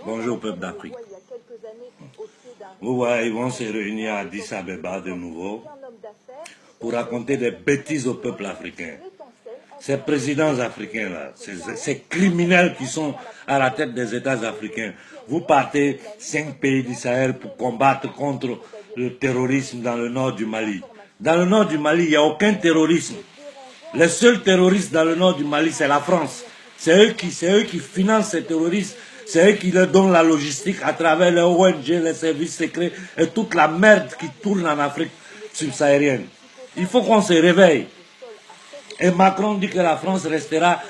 Bonjour peuple d'Afrique. Vous voyez, ils vont se réunir à Addis Abeba de nouveau pour raconter des bêtises au peuple africain. Ces présidents africains-là, ces criminels qui sont à la tête des États africains, vous partez 5 pays du Sahel pour combattre contre le terrorisme dans le nord du Mali. Dans le nord du Mali, il n'y a aucun terrorisme. Les seuls terroristes dans le nord du Mali, c'est la France. C'est eux qui financent ces terroristes. C'est eux qui leur donnent la logistique à travers les ONG, les services secrets et toute la merde qui tourne en Afrique subsaharienne. Il faut qu'on se réveille. Et Macron dit que la France restera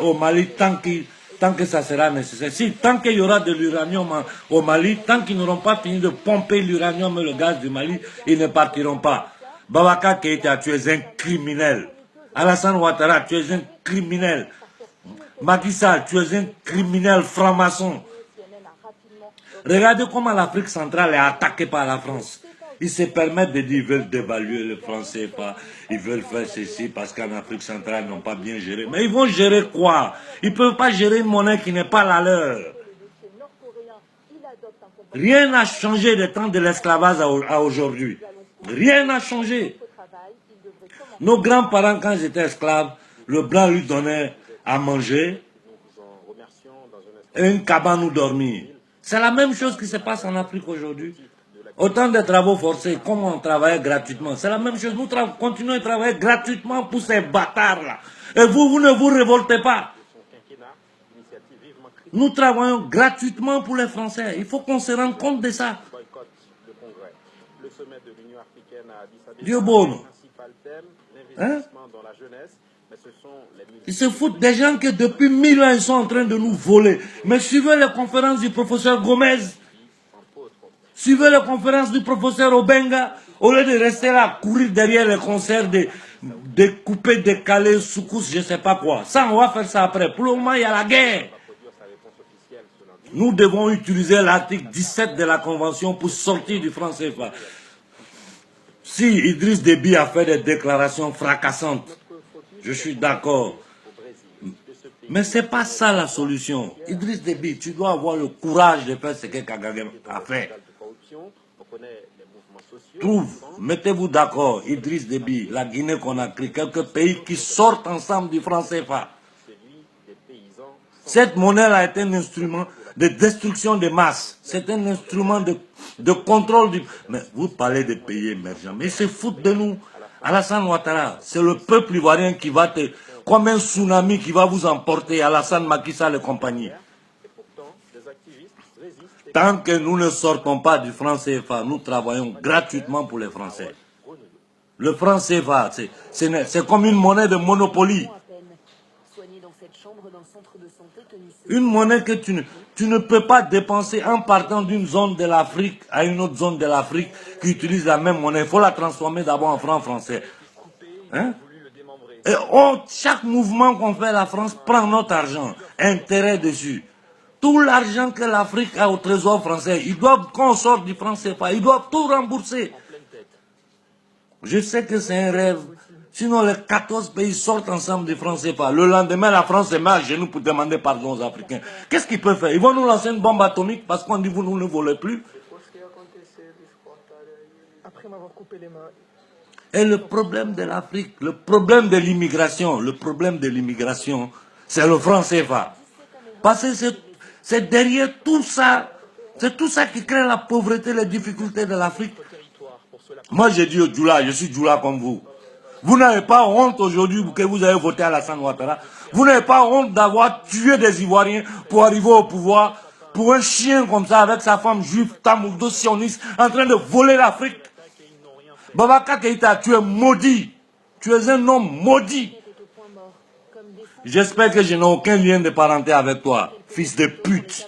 au Mali tant que ça sera nécessaire. Tant qu'il y aura de l'uranium au Mali, tant qu'ils n'auront pas fini de pomper l'uranium et le gaz du Mali, ils ne partiront pas. Boubacar Keïta, tu es un criminel. Alassane Ouattara, tu es un criminel. Macky Sall, tu es un criminel franc-maçon. Regardez comment l'Afrique centrale est attaquée par la France. Ils se permettent de dire qu'ils veulent dévaluer le franc CFA, ils veulent faire ceci parce qu'en Afrique centrale, ils n'ont pas bien géré. Mais ils vont gérer quoi? Ils ne peuvent pas gérer une monnaie qui n'est pas la leur. Rien n'a changé des temps de l'esclavage à aujourd'hui. Rien n'a changé. Nos grands-parents, quand ils étaient esclaves, le blanc lui donnait à manger et une cabane où dormir. C'est la même chose qui se passe en Afrique aujourd'hui. Autant de travaux forcés, comme on travaillait gratuitement. C'est la même chose. Nous continuons à travailler gratuitement pour ces bâtards-là. Et vous ne vous révoltez pas. Nous travaillons gratuitement pour les Français. Il faut qu'on se rende compte de ça. Dieu bon. Hein? Ils se foutent des gens que depuis 1000 ans, ils sont en train de nous voler. Mais suivez les conférences du professeur Gomez. Suivez les conférences du professeur Obenga. Au lieu de rester là, à courir derrière les concerts de couper, décaler, soukous, je ne sais pas quoi. Ça, on va faire ça après. Pour le moment, il y a la guerre. Nous devons utiliser l'article 17 de la Convention pour sortir du franc CFA. Si Idriss Déby a fait des déclarations fracassantes, je suis d'accord. Mais ce n'est pas ça la solution. Idriss Déby, tu dois avoir le courage de faire ce que Kagame a fait. Mettez-vous d'accord, Idriss Déby, la Guinée-Conakry, quelques pays qui sortent ensemble du franc CFA. Cette monnaie a été un instrument de destruction des masses. C'est un instrument de contrôle du... Mais vous parlez des pays émergents, mais ils se foutent de nous. Alassane Ouattara, c'est le peuple ivoirien qui va te... Comme un tsunami qui va vous emporter, Alassane, Macky Sall et compagnie. Tant que nous ne sortons pas du franc CFA, nous travaillons gratuitement pour les Français. Le franc CFA, c'est comme une monnaie de Monopoly. Une monnaie que tu ne peux pas dépenser en partant d'une zone de l'Afrique à une autre zone de l'Afrique qui utilise la même monnaie. Il faut la transformer d'abord en franc français. Hein? Et chaque mouvement qu'on fait, la France prend notre argent, intérêt dessus. Tout l'argent que l'Afrique a au trésor français, ils doivent, quand on sort du franc CFA, ils doivent tout rembourser. Je sais que c'est un rêve. Sinon, les 14 pays sortent ensemble du franc CFA. Le lendemain, la France se met à genoux pour demander pardon aux Africains. Qu'est-ce qu'ils peuvent faire? Ils vont nous lancer une bombe atomique parce qu'on dit vous nous ne volez plus. Et le problème de l'Afrique, le problème de l'immigration, c'est le franc CFA. Parce que c'est derrière tout ça, c'est tout ça qui crée la pauvreté, les difficultés de l'Afrique. Moi, j'ai dit au Djoula, je suis Djoula comme vous. Vous n'avez pas honte aujourd'hui que vous avez voté à Alassane Ouattara. Vous n'avez pas honte d'avoir tué des Ivoiriens pour arriver au pouvoir, pour un chien comme ça, avec sa femme juive, tamourdo, sioniste, en train de voler l'Afrique. Boubacar Keïta, tu es maudit. Tu es un homme maudit. J'espère que je n'ai aucun lien de parenté avec toi, fils de pute.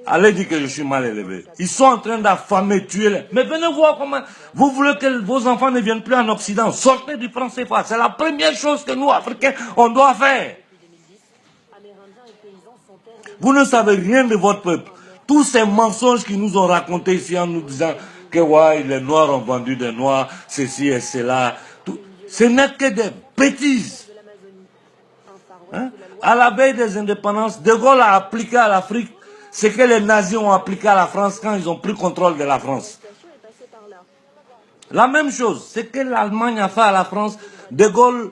Allez dire que je suis mal élevé. Ils sont en train d'affamer, tuer les... Mais venez voir comment... Vous voulez que vos enfants ne viennent plus en Occident. Sortez du franc CFA. C'est la première chose que nous, Africains, on doit faire. Vous ne savez rien de votre peuple. Tous ces mensonges qu'ils nous ont racontés ici en nous disant que ouais, les Noirs ont vendu des Noirs, ceci et cela. Ce n'est que des bêtises. Hein? À la veille des indépendances, De Gaulle a appliqué à l'Afrique ce que les nazis ont appliqué à la France quand ils ont pris contrôle de la France. La même chose, ce que l'Allemagne a fait à la France, De Gaulle